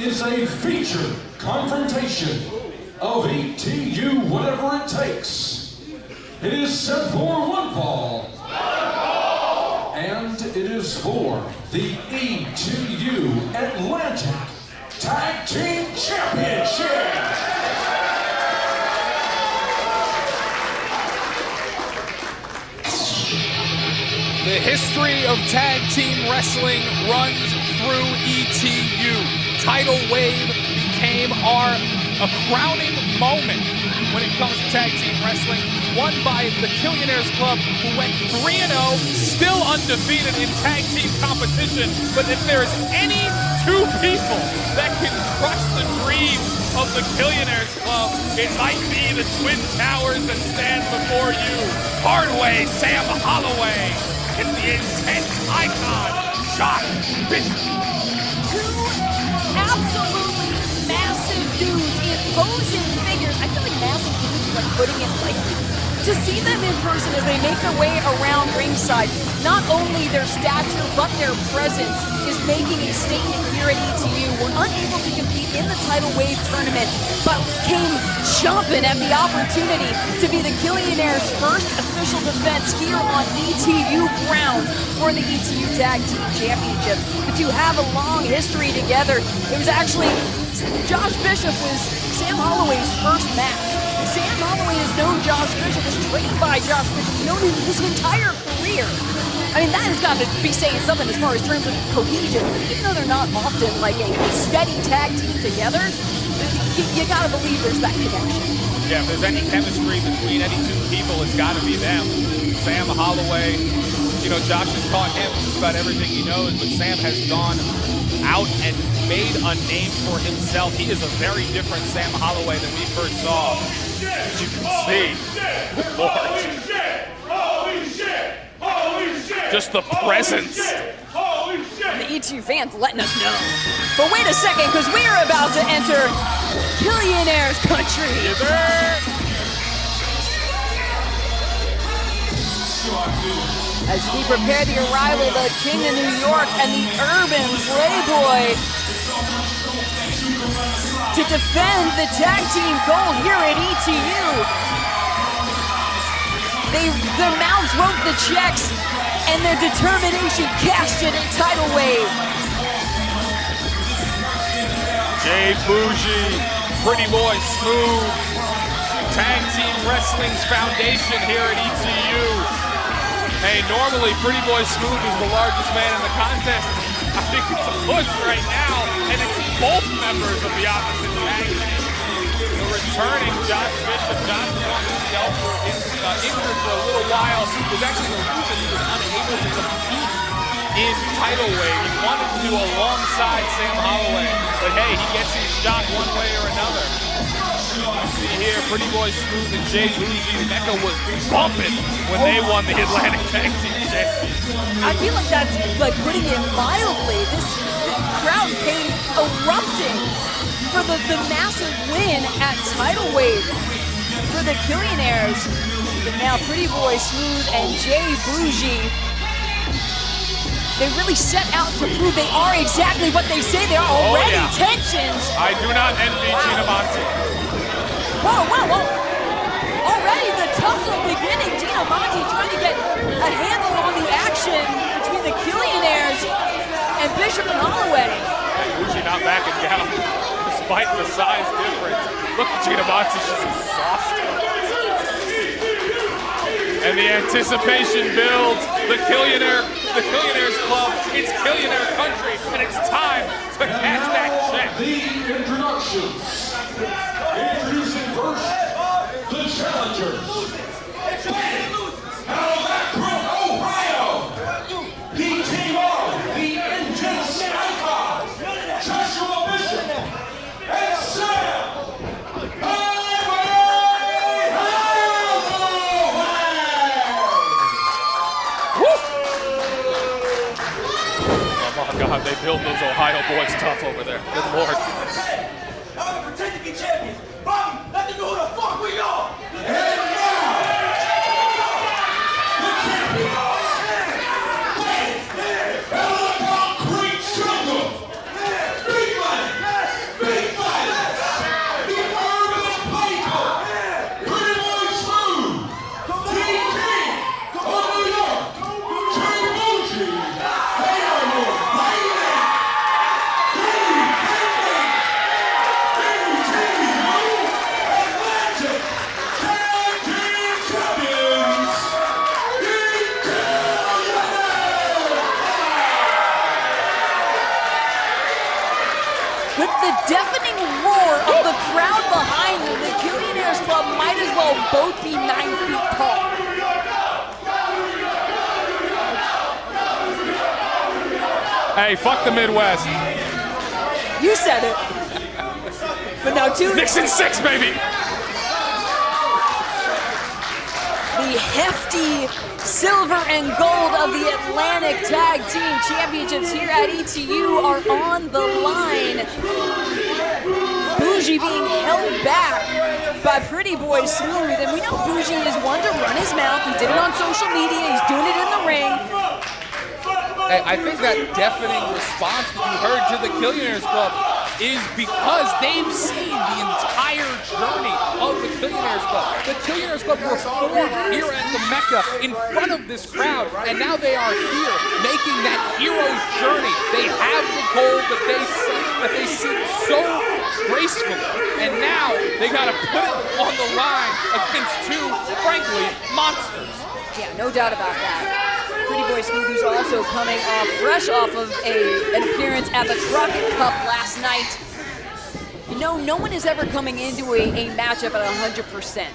is a featured confrontation of ETU whatever it takes. It is set for one fall. And it is for the ETU Atlantic Tag Team Championship. The history of tag team wrestling runs through ETU. Tidal Wave became a crowning moment when it comes to tag team wrestling, won by the Killionaires Club, who went 3-0, still undefeated in tag team competition. But if there's any two people that can crush the dreams of the Killionaires Club, it might be the Twin Towers that stand before you. Hardway, Sam Holloway, and the intense icon, Josh Bishop. Two absolutely massive dudes, imposing figures. I feel like massive dudes is like putting it lightly. To see them in person as they make their way around ringside, not only their stature, but their presence is making a statement here at ETU. We're unable to compete in the Tidal Wave tournament, but came chomping at the opportunity to be the Killionaires' first official defense here on ETU ground for the ETU Tag Team Championship. The two have a long history together. It was actually, Josh Bishop was Sam Holloway's first match. Sam Holloway has known Josh Bishop, was trained by Josh Bishop, known him his entire career. I mean, that has got to be saying something as far as terms of cohesion. Even though they're not often like a steady tag team together, you gotta believe there's that connection. Yeah, if there's any chemistry between any two people, it's gotta be them. Sam Holloway, you know, Josh has taught him just about everything he knows, but Sam has gone out and made a name for himself. He is a very different Sam Holloway than we first saw. As you can see, good Lord. Just the presence. The ETU fans letting us know. But wait a second, because we are about to enter Killionaires country. As we prepare the arrival of the King of New York and the Urban Playboy to defend the tag team gold here at ETU. Their mouths wrote the checks and their determination cashed it in Tidal Wave. Jay Bougie, Pretty Boy Smooth, Tag Team Wrestling's foundation here at ETU. Hey, normally Pretty Boy Smooth is the largest man in the contest. I think it's a push right now, and it's both members of the opposite tag team. The returning Josh Bishop. Josh was injured for a little while. It was actually the reason he was unable to compete in Tidal Wave. He wanted to do alongside Sam Holloway, but hey, he gets his shot one way or another. You see here, Pretty Boy Smooth and Jay Bougie. Mecca was bumping when they won the Atlantic Tag Team Championship. I feel like that's like putting it mildly. This crowd came erupting for the massive win at Tidal Wave for the Killionaires. But now Pretty Boy Smooth and Jay Bougie, they really set out to prove they are exactly what they say they are already. Oh, yeah. Tensions. I do not envy Gina Monty. Whoa. Already the tussle beginning. Gina Monty trying to get a handle on the action between the Killionaires and Bishop and Holloway. Bougie not backing down despite the size difference. Look at Gina Monty, she's exhausted. And the anticipation builds. The Killionaires Club, it's Killionaire country, and it's time to cash that check. The introductions. Introducing first, the challengers. Out of Akron, Ohio, he came on the intense icon, Joshua Bishop, and Sam God, they build those Ohio boys tough over there. Good Lord. I'm gonna pretend to be champions. Bobby, let them know who the fuck we are. And now, the champions. Out of the concrete jungle, Big Man, With the deafening roar of the crowd behind them, the Killionaires Club might as well both be 9 feet tall. Hey, fuck the Midwest. You said it. But now Nixon 6, baby. The hefty silver and gold of the Atlantic Tag Team Championships here at ETU are on the line. Bougie being held back by Pretty Boy Smooth, and we know Bougie is one to run his mouth. He did it on social media, he's doing it in the ring. I think that deafening response that you heard to the Killionaires Club is because they've seen the entire journey of the Killionaires Club. The Killionaires Club were formed here at the Mecca in front of this crowd, and now they are here making that hero's journey. They have the goal that they seek so gracefully, and now they got to put it on the line against two, frankly, monsters. Yeah, no doubt about that. Pretty Boy Smooth, who's also coming fresh off of an appearance at the Truck Cup last night. You know, no one is ever coming into a matchup at 100%.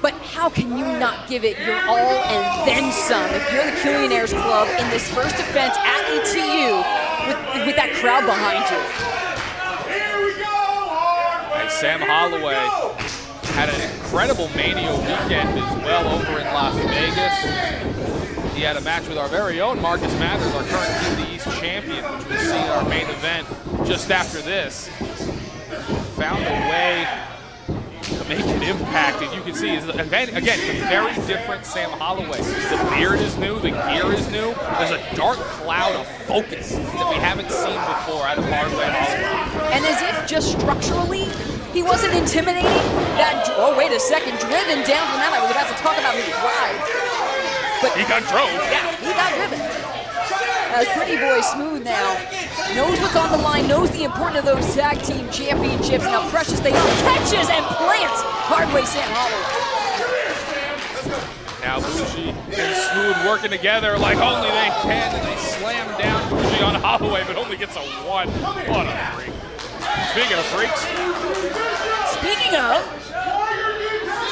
But how can you not give it your all and then some if you're the Killionaires Club in this first defense at ETU with that crowd behind you? Hey, Sam Holloway had an incredible Mania weekend as well over in Las Vegas. He had a match with our very own Marcus Mathers, our current Team of the East champion, which we'll see in our main event just after this. Found a way to make an impact, and you can see, again, a very different Sam Holloway. The beard is new, the gear is new. There's a dark cloud of focus that we haven't seen before out of Holloway. And as if just structurally, he wasn't intimidating. Oh, wait a second, driven down from that. I was about to talk about his drive. But he got drove. Yeah, he got driven. As Pretty Boy Smooth now knows what's on the line, knows the importance of those tag team championships, and how precious they are. Catches and plants Hardway Sam Holloway. Now Bougie and Smooth working together like only they can, and they slam down Bougie on Holloway, but only gets a 1. What a freak. Speaking of freaks. Speaking of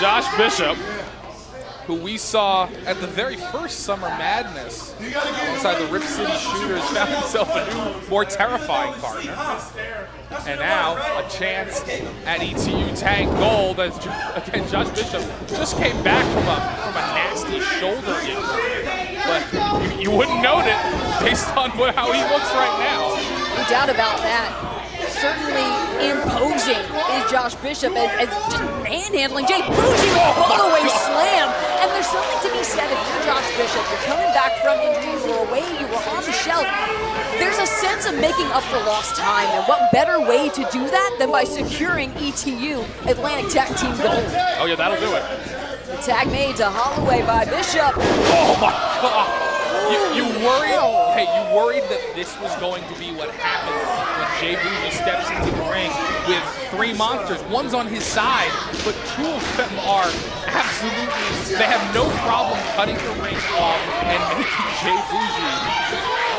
Josh Bishop, who we saw at the very first Summer Madness inside the Rip City Shooters, found himself a new, more terrifying partner. And now a chance at ETU Tag Gold as, again, Josh Bishop just came back from a nasty shoulder injury. But you wouldn't note it based on how he looks right now. No doubt about that. Certainly imposing is Josh Bishop as just manhandling Jay Bougie with a Holloway slam. And there's something to be said if you're Josh Bishop, you're coming back from injury, you were away, you were on the shelf. There's a sense of making up for lost time, and what better way to do that than by securing ETU Atlantic Tag Team Gold. Oh yeah, that'll do it. The tag made to Holloway by Bishop. Oh my God. You worried? Hey, you worried that this was going to be what happened when Jay Bougie steps into the ring with 3 monsters. One's on his side, but 2 of them are absolutely, they have no problem cutting the ring off and making Jay Bougie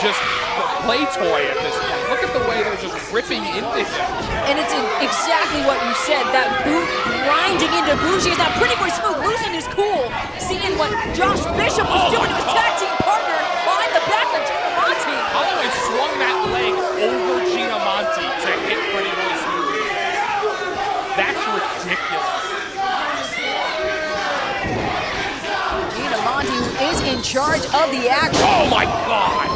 just a play toy at this point. Look at the way they're just ripping into him. And it's exactly what you said, that boot grinding into Bougie. Is now Pretty Boy Smooth losing his cool, seeing what Josh Bishop was doing to his tag team partner behind the back of Gina Monty. Holloway swung that leg over Gina Monty to hit Pretty Boy Smooth. That's ridiculous. Gina Monty, who is in charge of the action. Oh my God!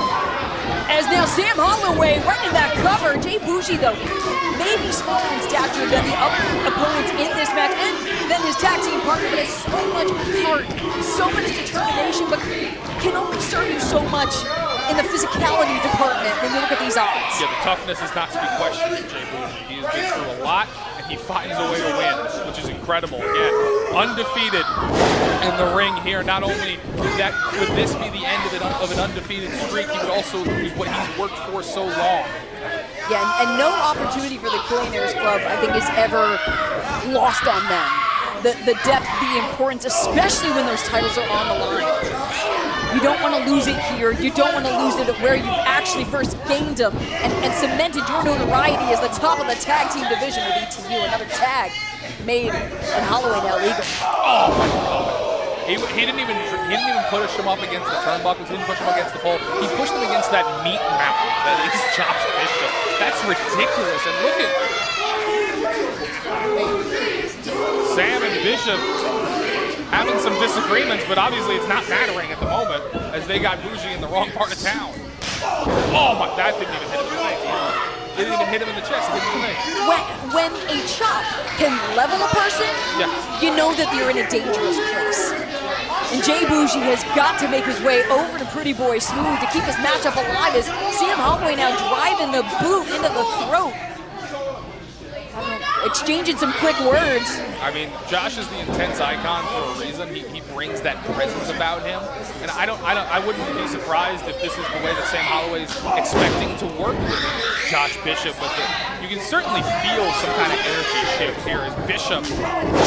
As now Sam Holloway right in that cover. Jay Bougie, though, maybe smaller in stature than the other opponents in this match, and then his tag team partner, but has so much heart, so much determination, but can only serve you so much in the physicality department when you look at these odds. Yeah, the toughness is not to be questioned in Jay Bougie. He has been through a lot, and he finds a way to win, which is incredible. Again, undefeated in the ring here. Not only would this be the end of an undefeated streak, he would also lose what he's worked for so long. Yeah, and no opportunity for the Killionaires Club, I think, is ever lost on them. The depth, the importance, especially when those titles are on the line. You don't want to lose it here. You don't want to lose it at where you actually first gained them and cemented your notoriety as the top of the tag team division with ETU. Another tag made and Holloway now legal. Oh my God. He didn't even push him up against the turnbuckles. He didn't push him against the pole. He pushed him against that meat mountain that is Josh Bishop. That's ridiculous. And look at Sam and Bishop having some disagreements, but obviously it's not mattering at the moment as they got Bougie in the wrong part of town. Oh my, that didn't even hit him in the face. It didn't even hit him in the chest. It hit him in the face. When a chop can level a person, you know that you're in a dangerous place. And Jay Bougie has got to make his way over to Pretty Boy Smooth to keep this matchup alive as Sam Holloway now driving the boot into the throat. Exchanging some quick words. I mean, Josh is the intense icon for a reason. He brings that presence about him, and I wouldn't be surprised if this is the way that Sam Holloway's expecting to work with Josh Bishop. But you can certainly feel some kind of energy shift here as Bishop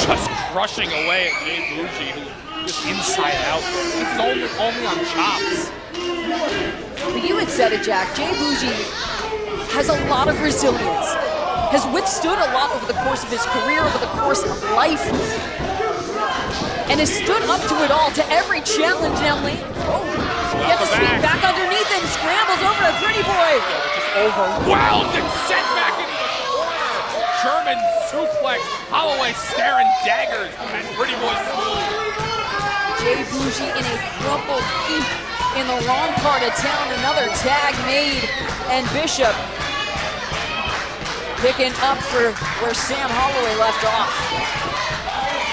just crushing away at Jay Bougie, who just inside out. It's only on chops. But you had said it, Jack. Jay Bougie has a lot of resilience. Has withstood a lot over the course of his career, over the course of life, and has stood up to it all, to every challenge. Now, gets a sweep back underneath and scrambles over to Pretty Boy. Just overwhelmed and sent back into the corner. German suplex. Holloway staring daggers at Pretty Boy Smooth. Jay Bougie in a crumpled heap in the wrong part of town. Another tag made, and Bishop picking up for where Sam Holloway left off.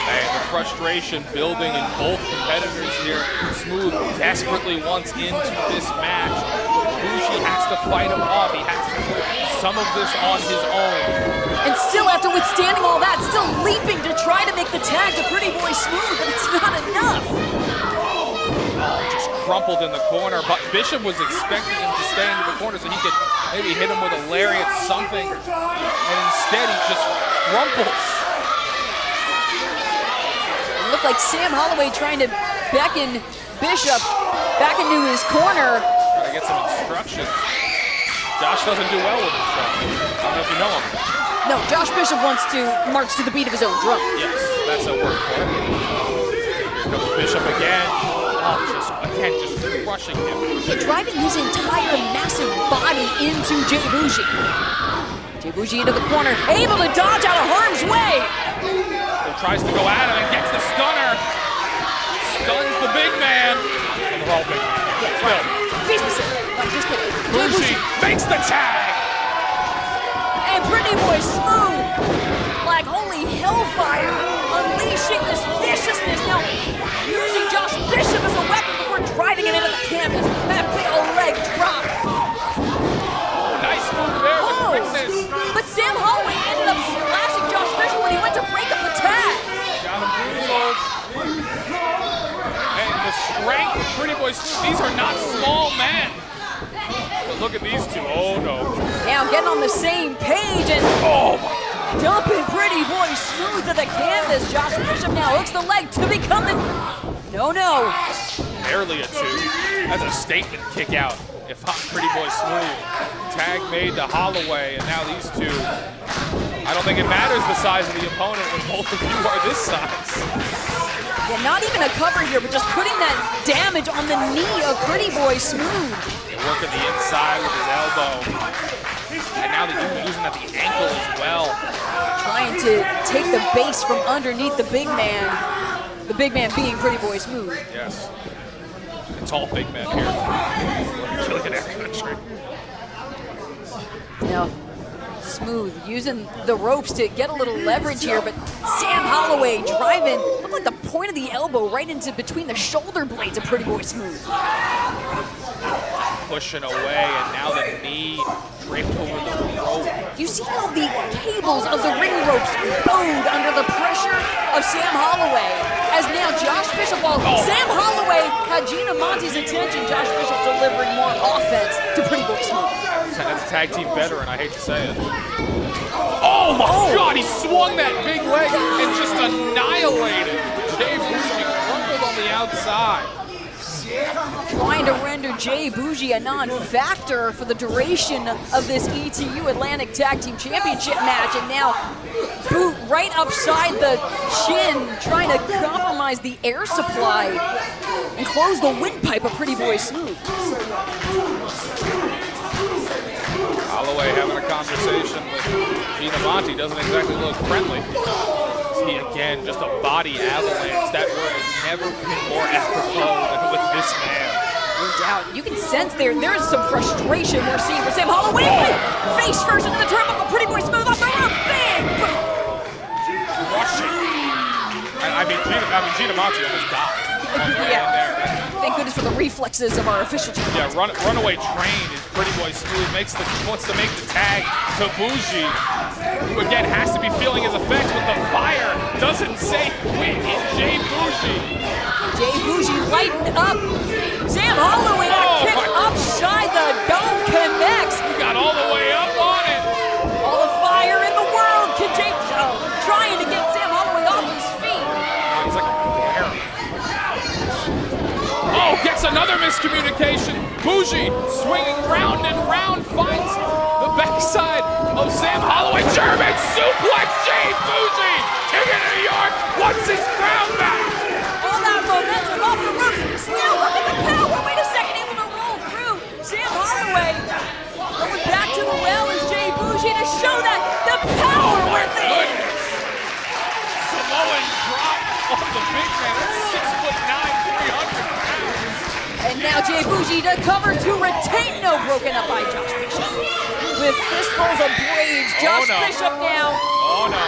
And the frustration building in both competitors here. Smooth desperately wants into this match. Bougie has to fight him off. He has to put some of this on his own. And still, after withstanding all that, still leaping to try to make the tag to Pretty Boy Smooth, but it's not enough. Just crumpled in the corner, but Bishop was expecting him to stay into the corner so he could maybe hit him with a lariat, something, and instead he just crumples. It looked like Sam Holloway trying to beckon Bishop back into his corner. Gotta get some instructions. Josh doesn't do well with instructions. I don't know if you know him. No, Josh Bishop wants to march to the beat of his own drum. Yes, that's a word for it. Here comes Bishop again. Oh, just crushing him. He driving his entire massive body into Jay Bougie. Jay Bougie into the corner, able to dodge out of harm's way. He tries to go at him and gets the stunner. Stuns the big man. And the big man. Yes, right. Be specific. I'm just kidding. Bougie makes the tag. And Pretty Boy Smooth, like holy hellfire, unleashing this viciousness now, using Josh Bishop as a weapon before driving it into the canvas. That big old leg drop. Nice move there with quickness. But Sam Holloway ended up slashing Josh Bishop when he went to break up the tag. Got him brutal. And the strength of Pretty Boy Smooth, these are not small men. But look at these two. Oh no. Now getting on the same page and dumping Pretty Boy Smooth to the canvas. Josh Bishop now hooks the leg to become the... No. Barely a two. That's a statement kick out. If I'm Pretty Boy Smooth. Tag made to Holloway, and now these two. I don't think it matters the size of the opponent when both of you are this size. Well, not even a cover here, but just putting that damage on the knee of Pretty Boy Smooth. Working the inside with his elbow. And now they're using at the ankle as well. Trying to take the base from underneath the big man. The big man being Pretty Boy Smooth. Yes. It's all big men here. Killionaire country. Now, Smooth using the ropes to get a little leverage here, but Sam Holloway driving, looked like the point of the elbow right into between the shoulder blades of Pretty Boy Smooth. Pushing away, and now the knee draped over the rope. You see how the cables of the ring ropes bowed under the pressure of Sam Holloway, as now Josh Bishop, while Sam Holloway had Gina Monte's attention, Josh Bishop delivering more offense to Pretty Boy Smooth. That's a tag team veteran, I hate to say it. Oh my God, he swung that big leg and just annihilated. Jay Bougie crumpled on the outside. trying to render Jay Bougie a non-factor for the duration of this ETU Atlantic Tag Team Championship match, and now boot right upside the chin, trying to compromise the air supply and close the windpipe of Pretty Boy Smooth. Holloway having a conversation with Gina Monty, doesn't exactly look friendly. See, again, just a body avalanche. That word has never been more apropos than with this man. No doubt. You can sense there is some frustration we're seeing for Sam Holloway. Face first into the turnbuckle, Pretty Boy Smooth off the rope. Big boot. Rushing. I mean, Gina Monty almost died. Yeah. Thank goodness for the reflexes of our official team. Yeah, runaway train is Pretty Boy Smooth. Wants to make the tag to Bougie, who again has to be feeling his effects, but the fire doesn't say quit in Jay Bougie. Jay Bougie lightened up. Sam Holloway kick upside the dome connects. He got all the way up on it. All the fire in the world. Jay trying to get Sam Holloway off his feet. He's like a bear. Oh, gets another miscommunication. Bougie swinging round and round, finds the backside of Sam Holloway. German suplex, Jay Bougie, King of New York, wants his crown back. All that momentum off the roof. Still, look at the power. Wait a second, able to roll through. Sam Holloway going back to the well is Jay Bougie to show that the power within. Samoan drop on the big man. That's 6'9", 300 pounds. And now Jay Bougie to cover to retain. No, broken up by Josh Bishop. With fistfuls of blades, Josh Bishop now. Oh no.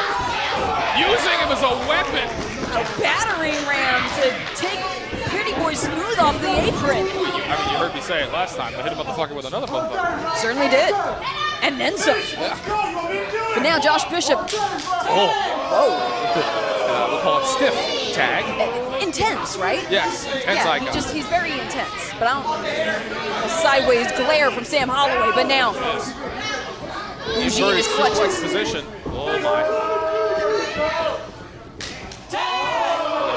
Using him as a weapon. A battering ram to take Pretty Boy Smooth off the apron. I mean, you heard me say it last time. I hit a motherfucker with another motherfucker. Certainly did. And then some. Yeah. But now Josh Bishop. Oh. Whoa. We'll call it stiff tag. Intense, right? Yes, intense icon. He's very intense. But I don't. A sideways glare from Sam Holloway. But now. Bougie is clutching. Position. Oh my.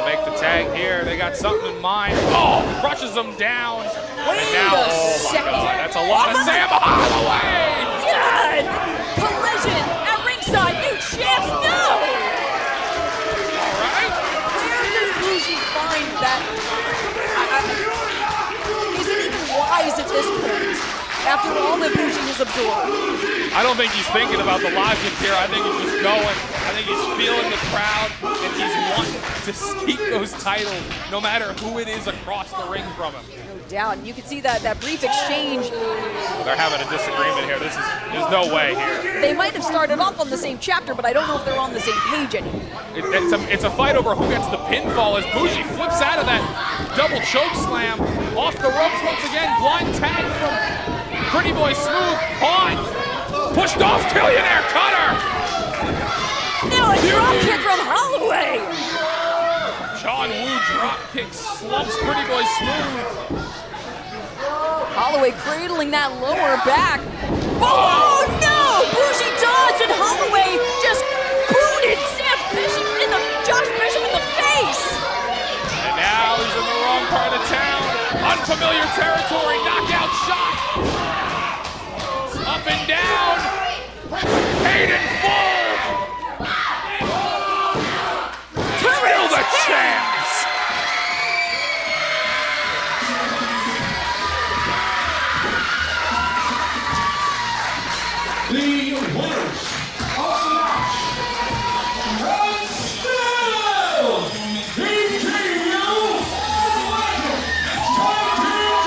Make the tag here. They got something in mind. Oh, crushes them down. Wait and now, a oh my second. God, that's a lot of Sam Holloway. God! Collision at ringside. New champs. No. All right. Where does Bougie find that? Is it even wise at this point? After all that Bougie has absorbed. I don't think he's thinking about the logic here. I think he's just going. I think he's feeling the crowd, and he's wanting to keep those titles, no matter who it is across the ring from him. No doubt. And you can see that brief exchange. They're having a disagreement here. There's no way here. They might have started off on the same chapter, but I don't know if they're on the same page anymore. It's a fight over who gets the pinfall as Bougie flips out of that double choke slam off the ropes once again. Blind tag from Pretty Boy Smooth on. Pushed off, Killionaire cutter. Now a drop kick from Holloway. John Woo drop kick slumps Pretty Boy Smooth. Holloway cradling that lower back. Oh no! Bougie dodged and Holloway just booted Josh Bishop in the face. And now he's in the wrong part of town. Unfamiliar territory, knockout shot. Up and down. Paid in full. Thrill the champs. The winners of the match, and still ETU Atlantic Tag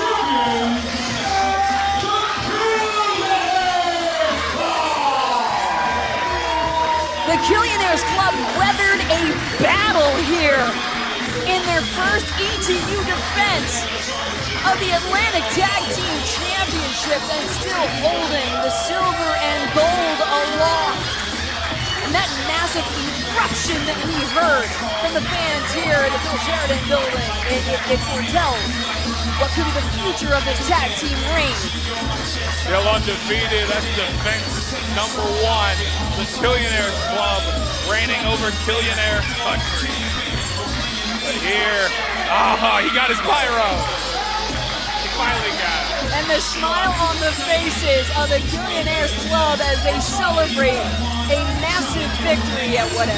Team Champions, The Killionaires Club weathered a battle here in their first ETU defense of the Atlantic Tag Team Championships and still holding the silver and gold aloft. And that massive eruption that we heard from the fans here at the Bill Sheridan building, it foretells what could be the future of this tag team reign. Still undefeated, that's defense number one. The Killionaires Club reigning over Killionaire country. But here, he got his pyro. and a smile on the faces of the Killionaires club as they celebrate a massive victory at whatever.